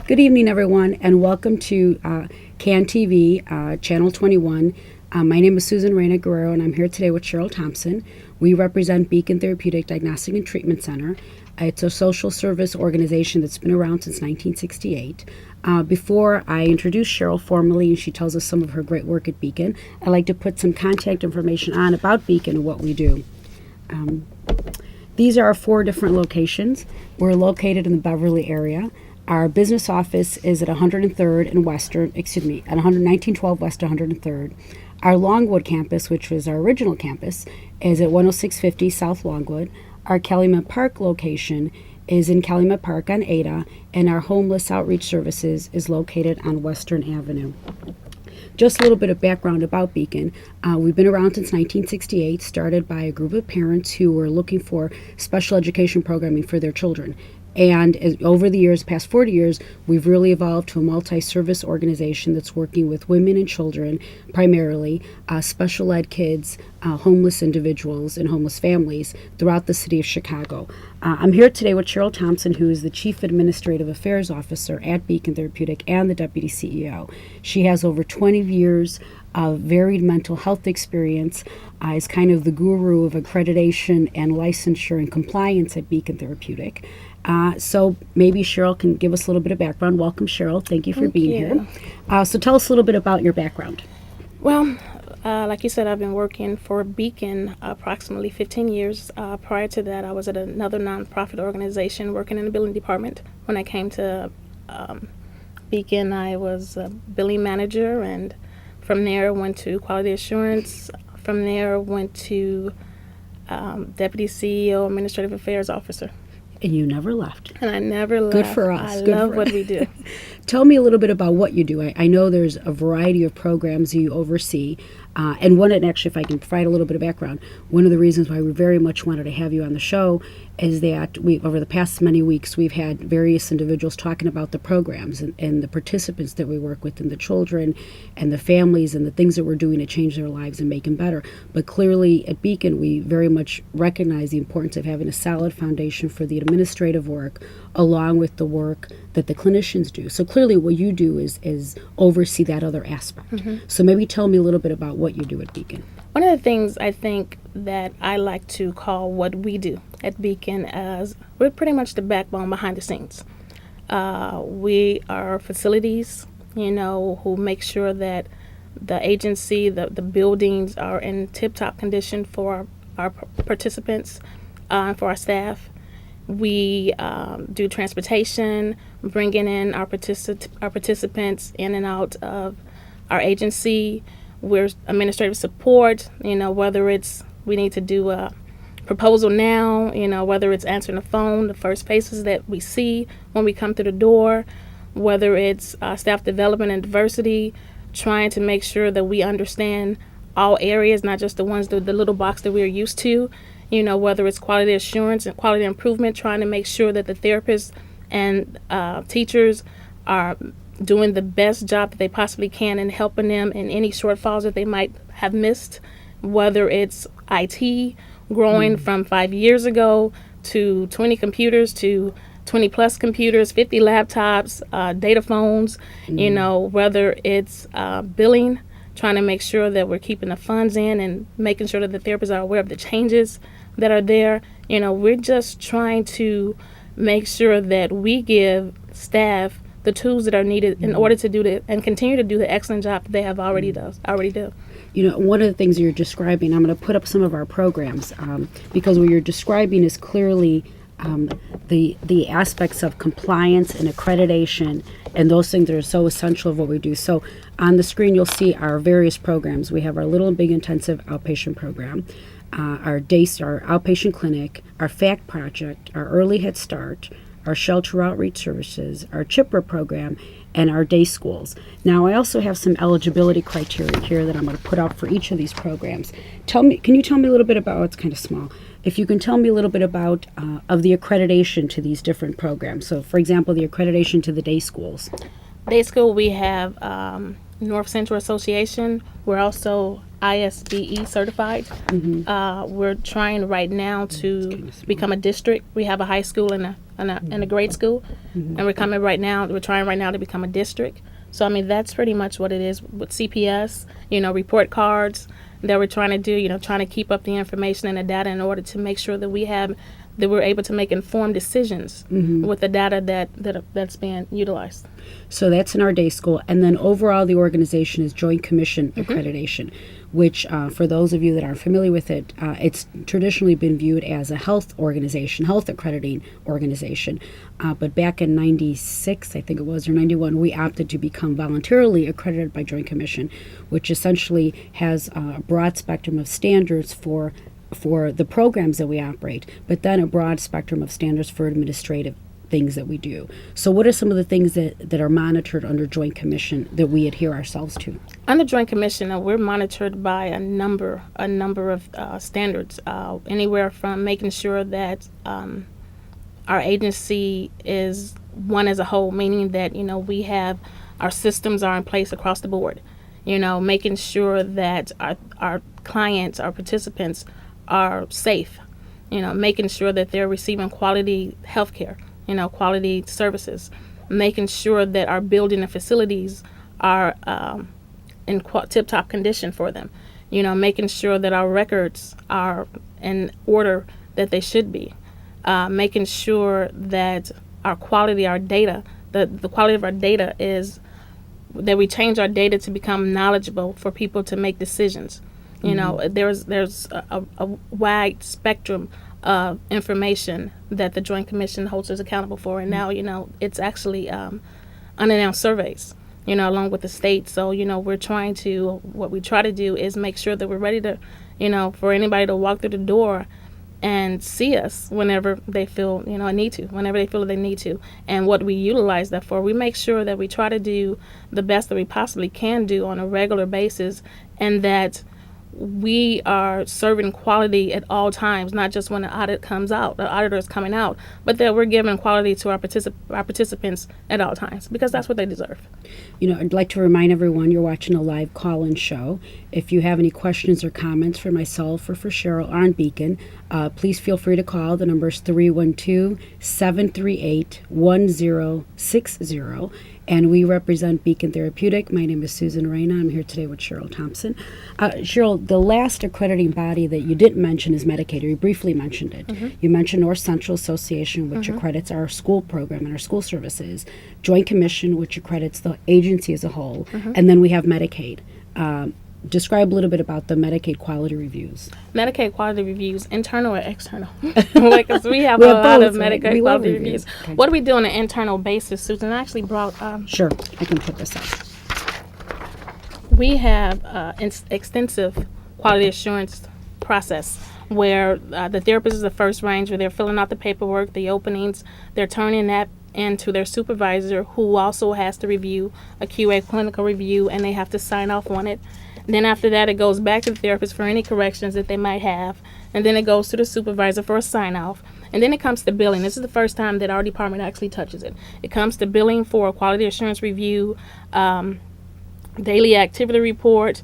Good evening, everyone, and welcome to CAN TV, Channel 21. My name is Susan Reyna Guerrero, and I'm here today with Cheryl Thompson. We represent Beacon Therapeutic Diagnostic and Treatment Center. It's a social service organization that's been around since 1968. Before I introduce Cheryl formally and she tells us some of her great work at Beacon, I'd like to put some contact information on about Beacon and what we do. These are our 4 different locations. We're located in the Beverly area. Our business office is at 103rd and Western, at 1912 West 103rd. Our Longwood campus, which was our original campus, is at 10650 South Longwood. Our Calumet Park location is in Calumet Park on Ada, and our homeless outreach services is located on Western Avenue. Just a little bit of background about Beacon. We've been around since 1968, started by a group of parents who were looking for special education programming for their children. And over the years, past 40 years, we've really evolved to a multi-service organization that's working with women and children, primarily, special ed kids, homeless individuals, and homeless families throughout the city of Chicago. I'm here today with Cheryl Thompson, who is the Chief Administrative Affairs Officer at Beacon Therapeutic and the Deputy CEO. She has over 20 years of varied mental health experience, is kind of the guru of accreditation and licensure and compliance at Beacon Therapeutic. So maybe Cheryl can give us a little bit of background. Welcome, Cheryl. Thank you for being here. So tell us a little bit about your background. Well, like you said, I've been working for Beacon approximately 15 years. Prior to that, I was at another nonprofit organization working in the billing department. When I came to Beacon, I was a billing manager, and from there went to quality assurance. From there went to Deputy CEO, Administrative Affairs Officer. And you never left. And I never left. Good for us. I love what we do. Tell me a little bit about what you do. I know there's a variety of programs you oversee. And actually, if I can provide a little bit of background, one of the reasons why we very much wanted to have you on the show is that over the past many weeks, we've had various individuals talking about the programs and the participants that we work with and the children and the families and the things that we're doing to change their lives and make them better. But clearly at Beacon, we very much recognize the importance of having a solid foundation for the administrative work along with the work that the clinicians do. So clearly what you do is oversee that other aspect. Mm-hmm. So maybe tell me a little bit about what you do at Beacon. One of the things I think that I like to call what we do at Beacon as we're pretty much the backbone behind the scenes. We are facilities, who make sure that the agency, the buildings are in tip-top condition for our participants, for our staff. We do transportation, bringing in our participants in and out of our agency. We're administrative support, whether it's we need to do a proposal now, whether it's answering the phone, the first faces that we see when we come through the door, whether it's staff development and diversity, trying to make sure that we understand all areas, not just the ones, the little box that we're used to, whether it's quality assurance and quality improvement, trying to make sure that the therapists and teachers are doing the best job that they possibly can and helping them in any shortfalls that they might have missed, whether it's IT growing from 5 years ago to 20 computers to 20 plus computers, 50 laptops, data phones, whether it's billing, trying to make sure that we're keeping the funds in and making sure that the therapists are aware of the changes that are there. We're just trying to make sure that we give staff the tools that are needed in order to do and continue to do the excellent job that they have already do. One of the things you're describing, I'm going to put up some of our programs because what you're describing is clearly the aspects of compliance and accreditation and those things that are so essential of what we do. So on the screen, you'll see our various programs. We have our Little and Big Intensive Outpatient Program, our outpatient clinic, our FACT project, our Early Head Start, our shelter outreach services, our CHIPRA program, and our day schools. Now, I also have some eligibility criteria here that I'm going to put out for each of these programs. Can you tell me a little bit about, it's kind of small, if you can tell me a little bit about of the accreditation to these different programs. So, for example, the accreditation to the day schools. Day school, we have North Central Association. We're also ISBE certified. Mm-hmm. We're trying right now to become a district. We have a high school and in a grade school, and we're trying right now to become a district. So I mean, that's pretty much what it is with CPS, report cards that we're trying to do, trying to keep up the information and the data in order to make sure that we're able to make informed decisions with the data that's being utilized. So that's in our day school. And then overall, the organization is Joint Commission accreditation, which for those of you that aren't familiar with it, it's traditionally been viewed as a health organization, health accrediting organization. But back in 96, I think it was, or 91, we opted to become voluntarily accredited by Joint Commission, which essentially has a broad spectrum of standards for the programs that we operate, but then a broad spectrum of standards for administrative things that we do. So what are some of the things that are monitored under Joint Commission that we adhere ourselves to? Under Joint Commission, we're monitored by a number of standards, anywhere from making sure that our agency is one as a whole, meaning that, we have our systems are in place across the board, making sure that our clients, our participants are safe, making sure that they're receiving quality health care, quality services, making sure that our building and facilities are in tip-top condition for them, making sure that our records are in order that they should be, making sure that our data, the quality of our data is that we change our data to become knowledgeable for people to make decisions. There's a wide spectrum of information that the Joint Commission holds us accountable for, and now it's actually unannounced surveys, along with the state. So what we try to do is make sure that we're ready to, for anybody to walk through the door and see us whenever they feel whenever they feel they need to. And what we utilize that for, we make sure that we try to do the best that we possibly can do on a regular basis, and that we are serving quality at all times, not just when the audit comes out, the auditor is coming out, but that we're giving quality to our participants at all times, because that's what they deserve. I'd like to remind everyone you're watching a live call-in show. If you have any questions or comments for myself or for Cheryl on Beacon, please feel free to call. The number is 312-738-1060. And we represent Beacon Therapeutic. My name is Susan Reyna. I'm here today with Cheryl Thompson. Cheryl, the last accrediting body that you didn't mention is Medicaid. You briefly mentioned it. You mentioned North Central Association, which accredits our school program and our school services. Joint Commission, which accredits the agency as a whole. And then we have Medicaid. Describe a little bit about the Medicaid quality reviews. Medicaid quality reviews, internal or external? Because we have a lot of Medicaid quality reviews. Okay. What do we do on an internal basis, Susan? I actually brought... Sure, I can put this up. We have extensive quality assurance process where the therapist is the first ranger. They're filling out the paperwork, the openings. They're turning that into their supervisor, who also has to review a QA clinical review, and they have to sign off on it. Then after that, it goes back to the therapist for any corrections that they might have. And then it goes to the supervisor for a sign-off. And then it comes to billing. This is the first time that our department actually touches it. It comes to billing for a quality assurance review, daily activity report,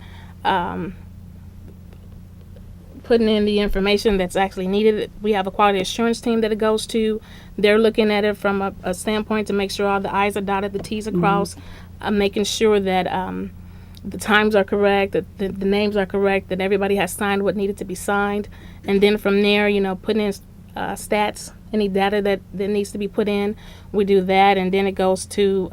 putting in the information that's actually needed. We have a quality assurance team that it goes to. They're looking at it from a standpoint to make sure all the I's are dotted, the T's are crossed, making sure that the times are correct, that the names are correct, that everybody has signed what needed to be signed. And then from there, putting in stats, any data that needs to be put in, we do that. And then it goes to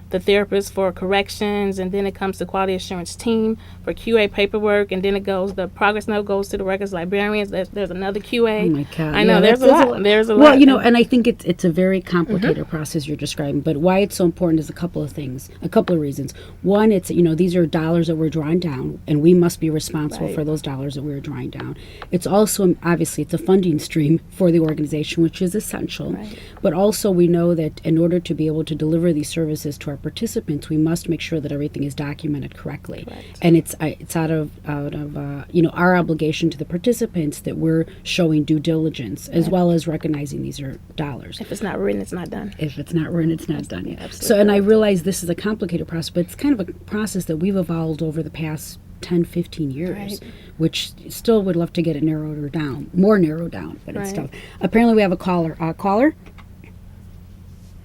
the therapist for corrections, and then it comes to quality assurance team for QA paperwork, and then the progress note goes to the records librarians. There's another QA. Oh my God. I know, there's a lot. There's a lot. Well, and I think it's a very complicated process you're describing, but why it's so important is a couple of reasons. One, it's, these are dollars that we're drawing down, and we must be responsible for those dollars that we're drawing down. It's also, obviously, it's a funding stream for the organization, which is essential, but also we know that in order to be able to deliver these services to our participants, we must make sure that everything is documented correctly. And it's out of our obligation to the participants that we're showing due diligence, as well as recognizing these are dollars. If it's not written, it's not done. If it's not written, it's not done. Absolutely. So, and I realize this is a complicated process, but it's kind of a process that we've evolved over the past 10, 15 years, which still would love to get it more narrowed down, but it's tough. Apparently we have a caller. Caller?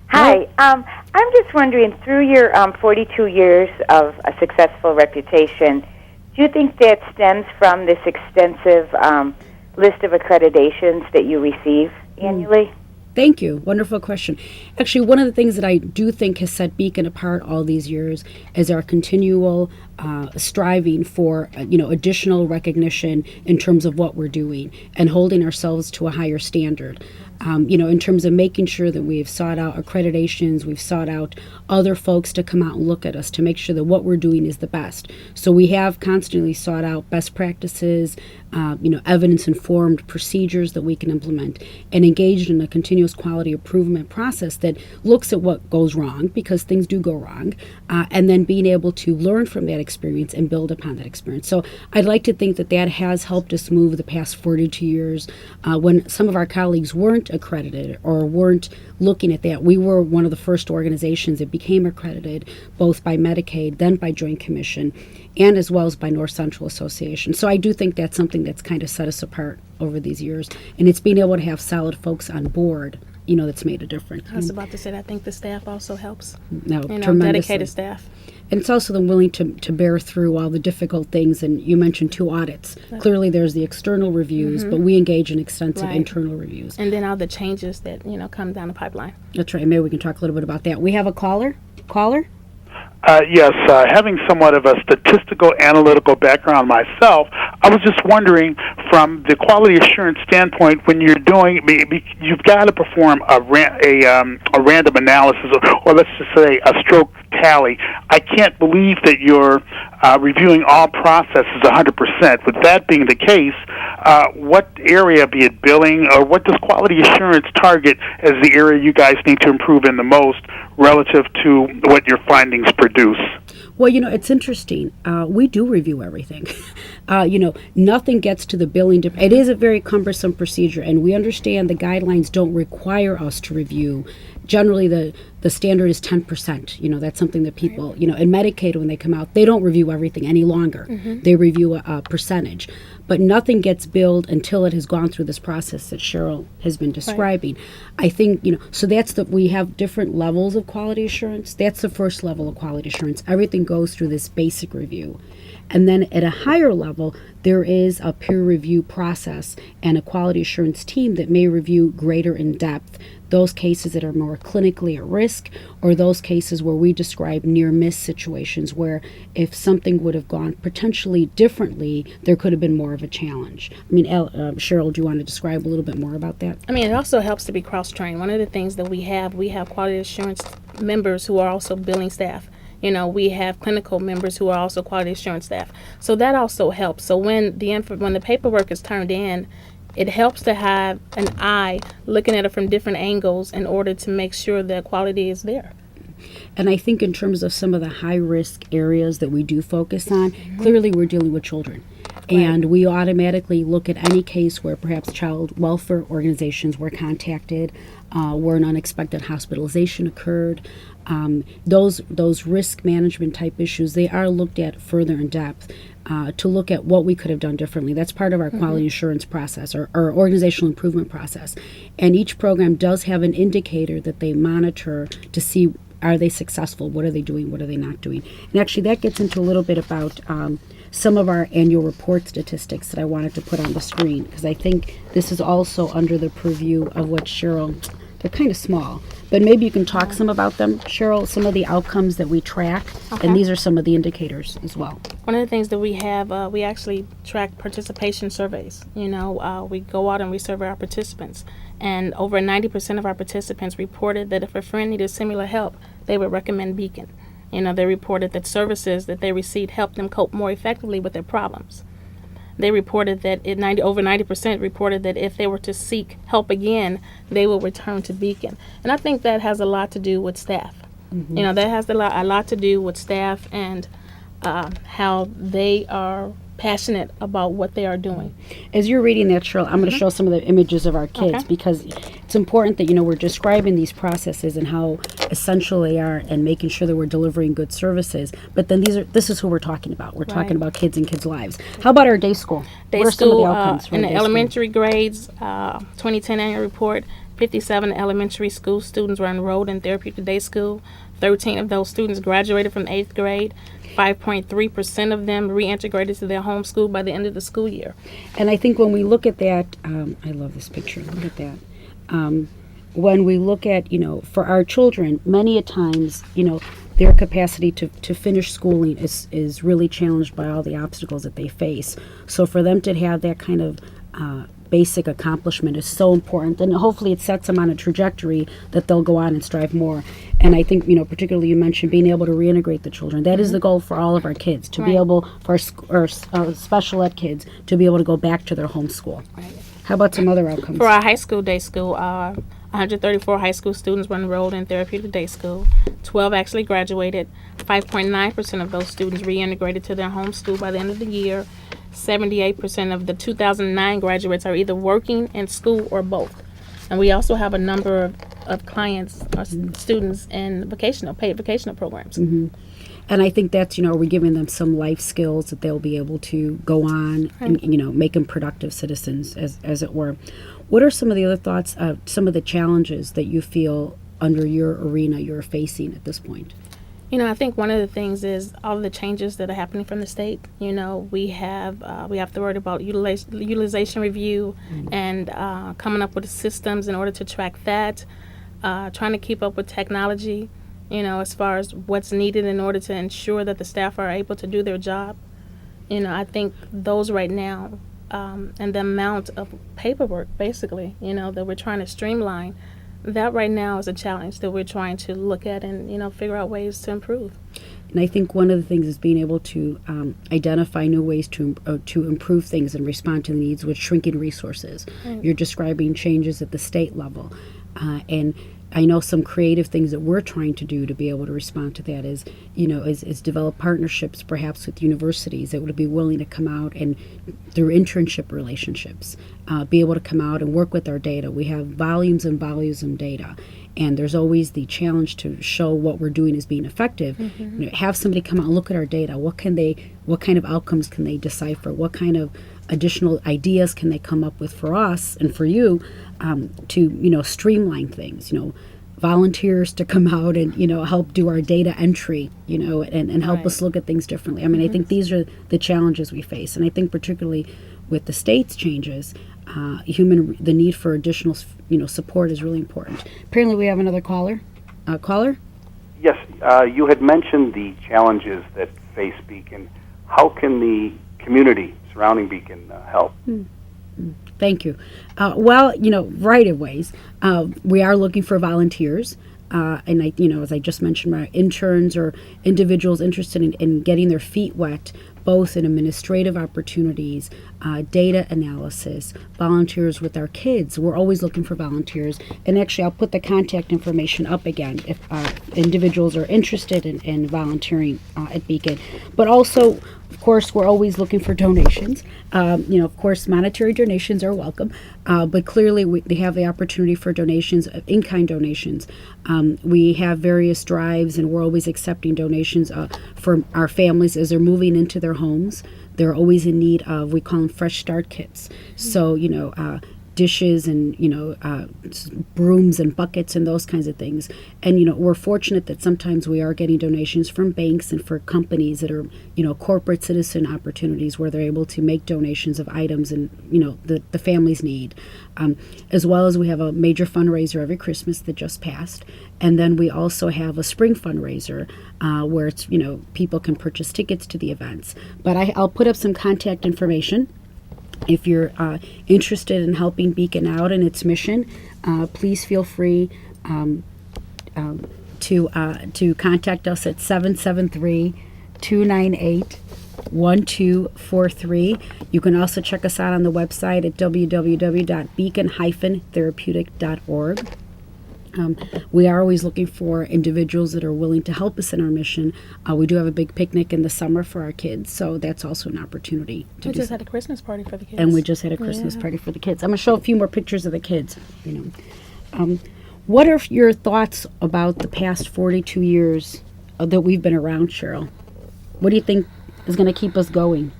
Hi. I'm just wondering, through your 42 years of a successful reputation, do you think that stems from this extensive list of accreditations that you receive annually? Thank you. Wonderful question. Actually, one of the things that I do think has set Beacon apart all these years is our continual striving for additional recognition in terms of what we're doing and holding ourselves to a higher standard. In terms of making sure that we've sought out accreditations, we've sought out other folks to come out and look at us to make sure that what we're doing is the best. So we have constantly sought out best practices, evidence-informed procedures that we can implement, and engaged in a continuous quality improvement process that looks at what goes wrong, because things do go wrong, and then being able to learn from that experience and build upon that experience. So I'd like to think that that has helped us move the past 42 years. When some of our colleagues weren't accredited or weren't looking at that, we were one of the first organizations that became accredited, both by Medicaid, then by Joint Commission, and as well as by North Central Association. So I do think that's something that's kind of set us apart over these years, and it's being able to have solid folks on board, that's made a difference. I was about to say, I think the staff also helps. No, Dedicated staff. And it's also them willing to bear through all the difficult things. And you mentioned 2 audits. Clearly, there's the external reviews, but we engage in extensive internal reviews. And then all the changes that, come down the pipeline. That's right. Maybe we can talk a little bit about that. We have a caller. Yes, having somewhat of a statistical analytical background myself, I was just wondering, from the quality assurance standpoint, when you're doing, you've got to perform a random analysis, or let's just say a stroke tally. I can't believe that you're reviewing all processes 100%. With that being the case, what area, be it billing, or what does quality assurance target as the area you guys need to improve in the most relative to what your findings produce? Well, it's interesting. We do review everything. Nothing gets to the billing. It is a very cumbersome procedure, and we understand the guidelines don't require us to review. Generally, the standard is 10%. That's something that people, in Medicaid, when they come out, they don't review everything any longer. They review a percentage. But nothing gets billed until it has gone through this process that Cheryl has been describing. I think, so we have different levels of quality assurance. That's the first level of quality assurance. Everything goes through this basic review. And then at a higher level, there is a peer review process and a quality assurance team that may review greater in depth those cases that are more clinically at risk, or those cases where we describe near-miss situations where if something would have gone potentially differently, there could have been more of a challenge. Cheryl, do you want to describe a little bit more about that? It also helps to be cross-trained. One of the things that we have quality assurance members who are also billing staff. We have clinical members who are also quality assurance staff. So that also helps. So when the paperwork is turned in, it helps to have an eye looking at it from different angles in order to make sure that quality is there. And I think in terms of some of the high-risk areas that we do focus on, clearly we're dealing with children. And we automatically look at any case where perhaps child welfare organizations were contacted, where an unexpected hospitalization occurred. Those risk management type issues, they are looked at further in depth to look at what we could have done differently. That's part of our quality assurance process or organizational improvement process. And each program does have an indicator that they monitor to see, are they successful? What are they doing? What are they not doing? And actually that gets into a little bit about some of our annual report statistics that I wanted to put on the screen, because I think this is also under the purview of what Cheryl, they're kind of small, but maybe you can talk some about them, Cheryl, some of the outcomes that we track, and these are some of the indicators as well. One of the things that we have, we actually track participation surveys. We go out and we survey our participants, and over 90% of our participants reported that if a friend needed similar help, they would recommend Beacon. They reported that services that they received helped them cope more effectively with their problems. They reported that over 90% reported that if they were to seek help again, they will return to Beacon. And I think that has a lot to do with staff. That has a lot to do with staff and how they are passionate about what they are doing. As you're reading that, Cheryl, I'm going to show some of the images of our kids because it's important that, we're describing these processes and how essential they are and making sure that we're delivering good services. But then this is who we're talking about. We're talking about kids and kids' lives. How about our day school? Day what are school, some of the outcomes in the elementary grades, 2010 annual report, 57 elementary school students were enrolled in therapeutic day school. 13 of those students graduated from 8th grade. 5.3% of them reintegrated to their home school by the end of the school year. And I think when we look at that, I love this picture. Look at that. When we look at, for our children, many a times, their capacity to finish schooling is really challenged by all the obstacles that they face. So for them to have that kind of basic accomplishment is so important, and hopefully it sets them on a trajectory that they'll go on and strive more. And I think, particularly you mentioned being able to reintegrate the children. That is the goal for all of our kids, to be able, for our special ed kids, to be able to go back to their home school. Right. How about some other outcomes? For our high school day school, 134 high school students were enrolled in therapeutic day school. 12 actually graduated. 5.9% of those students reintegrated to their home school by the end of the year. 78% of the 2009 graduates are either working in school or both. And we also have a number of clients or students in paid vocational programs. Mm-hmm. And I think that's, we're giving them some life skills that they'll be able to go on and, make them productive citizens, as it were. What are some of the other thoughts, some of the challenges that you feel under your arena you're facing at this point? I think one of the things is all of the changes that are happening from the state. We have to worry about utilization review and coming up with systems in order to track that, trying to keep up with technology, as far as what's needed in order to ensure that the staff are able to do their job. I think those right now, and the amount of paperwork, basically, that we're trying to streamline, that right now is a challenge that we're trying to look at and, figure out ways to improve. And I think one of the things is being able to identify new ways to improve things and respond to the needs with shrinking resources. Right. You're describing changes at the state level. And I know some creative things that we're trying to do to be able to respond to that is develop partnerships perhaps with universities that would be willing to come out and through internship relationships, be able to come out and work with our data. We have volumes and volumes of data, and there's always the challenge to show what we're doing is being effective. Mm-hmm. Have somebody come out and look at our data. What kind of outcomes can they decipher? What kind of additional ideas can they come up with for us and for you to streamline things? Volunteers to come out and help do our data entry, and help us look at things differently. I mean, I think these are the challenges we face, and I think particularly with the state's changes, the need for additional support is really important. Apparently, we have another caller. Caller? Yes, you had mentioned the challenges that face Beacon. How can the community surrounding Beacon help? Thank you. Variety of ways. We are looking for volunteers. And as I just mentioned, our interns or individuals interested in getting their feet wet, both in administrative opportunities, data analysis, volunteers with our kids. We're always looking for volunteers. And actually, I'll put the contact information up again if individuals are interested in volunteering at Beacon. But also, of course, we're always looking for donations. Of course, monetary donations are welcome, but clearly they have the opportunity for donations, in-kind donations. We have various drives, and we're always accepting donations for our families as they're moving into their homes. They're always in need of, we call them fresh start kits. So, dishes and brooms and buckets and those kinds of things. And we're fortunate that sometimes we are getting donations from banks and for companies that are corporate citizen opportunities where they're able to make donations of items and the families need, as well as we have a major fundraiser every Christmas that just passed, and then we also have a spring fundraiser where it's people can purchase tickets to the events. But I'll put up some contact information. If you're interested in helping Beacon out in its mission, please feel free to contact us at 773-298-1243. You can also check us out on the website at www.beacon-therapeutic.org. We are always looking for individuals that are willing to help us in our mission. We do have a big picnic in the summer for our kids, so that's also an opportunity. We just had a Christmas party for the kids. And we just had a Christmas party for the kids. I'm going to show a few more pictures of the kids. What are your thoughts about the past 42 years that we've been around, Cheryl? What do you think is going to keep us going?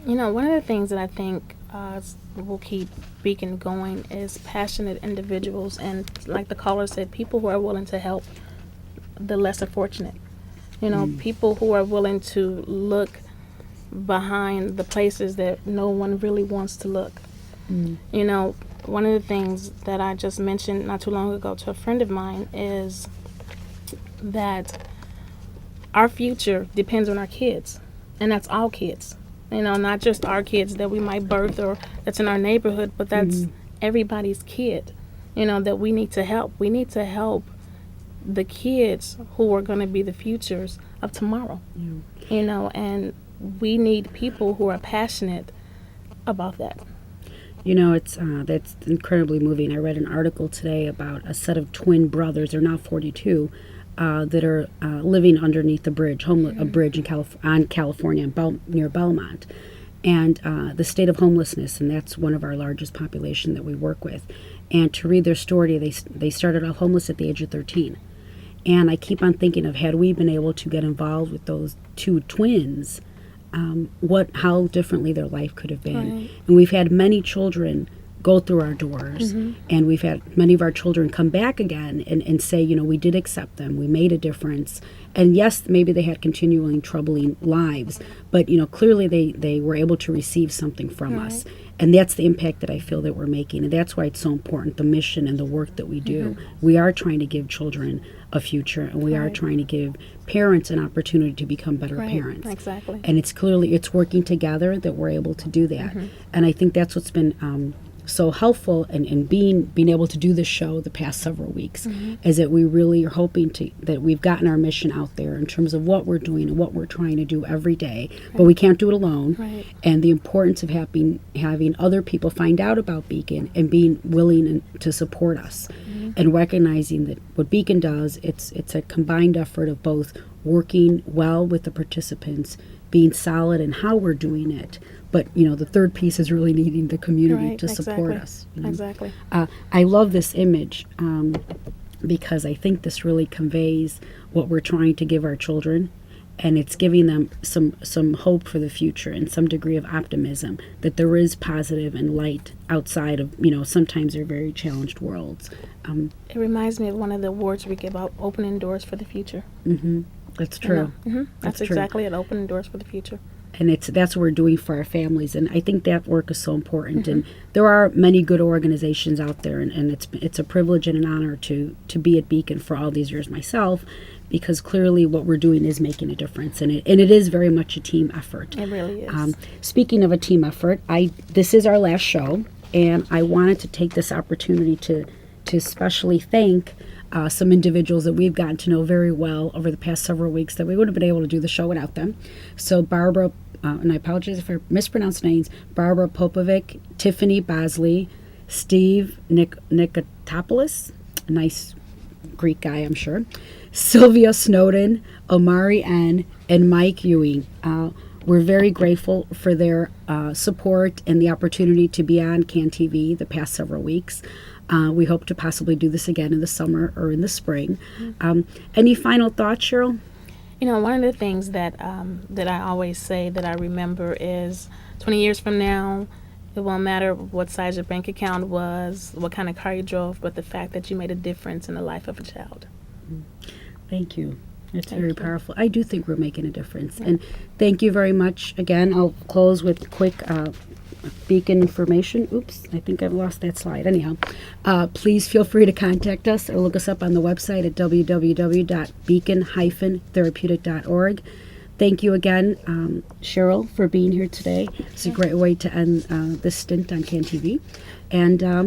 One of the things that I think will keep Beacon going is passionate individuals, and like the caller said, people who are willing to help the lesser fortunate. People who are willing to look behind the places that no one really wants to look. One of the things that I just mentioned not too long ago to a friend of mine is that our future depends on our kids, and that's all kids. Not just our kids that we might birth or that's in our neighborhood, but that's everybody's kid, that we need to help. We need to help the kids who are going to be the futures of tomorrow, and we need people who are passionate about that. It's that's incredibly moving. I read an article today about a set of twin brothers. They're now 42, that are living underneath a bridge, a bridge in California, near Belmont, and the state of homelessness. And that's one of our largest population that we work with. And to read their story, they started off homeless at the age of 13. And I keep on thinking of, had we been able to get involved with those two twins, how differently their life could have been. Right. And we've had many children go through our doors, and we've had many of our children come back again and say, we did accept them, we made a difference. And yes, maybe they had continuing troubling lives, but clearly they were able to receive something from us. And that's the impact that I feel that we're making, and that's why it's so important, the mission and the work that we do. We are trying to give children a future, and we are trying to give parents an opportunity to become better parents. Exactly. And it's working together that we're able to do that. And I think that's what's been so helpful in being able to do this show the past several weeks, is that we really are hoping that we've gotten our mission out there in terms of what we're doing and what we're trying to do every day, but we can't do it alone. And the importance of having other people find out about Beacon and being willing to support us, and recognizing that what Beacon does, it's a combined effort of both working well with the participants, being solid in how we're doing it, but the third piece is really needing the community to support us. Exactly. I love this image because I think this really conveys what we're trying to give our children, and it's giving them some hope for the future and some degree of optimism that there is positive and light outside of sometimes they're very challenged worlds. It reminds me of one of the awards we give out, opening doors for the future. That's true. That's exactly it, opening doors for the future. And that's what we're doing for our families, and I think that work is so important. And there are many good organizations out there, and it's a privilege and an honor to be at Beacon for all these years myself, because clearly what we're doing is making a difference, and it is very much a team effort. It really is. Speaking of a team effort, this is our last show, and I wanted to take this opportunity to especially thank some individuals that we've gotten to know very well over the past several weeks that we wouldn't have been able to do the show without them. So Barbara, and I apologize if I mispronounced names, Barbara Popovic, Tiffany Bosley, Steve Nikotopoulos, a nice Greek guy, I'm sure, Sylvia Snowden, Omari N., and Mike Ewing. We're very grateful for their support and the opportunity to be on CAN TV the past several weeks. We hope to possibly do this again in the summer or in the spring. Any final thoughts, Cheryl? One of the things that I always say that I remember is 20 years from now, it won't matter what size your bank account was, what kind of car you drove, but the fact that you made a difference in the life of a child. Thank you. It's very powerful. I do think we're making a difference. And thank you very much. Again, I'll close with quick Beacon information. Oops, I think I've lost that slide. Anyhow, please feel free to contact us or look us up on the website at www.beacon-therapeutic.org. Thank you again, Cheryl, for being here today. It's a great way to end this stint on CAN TV. And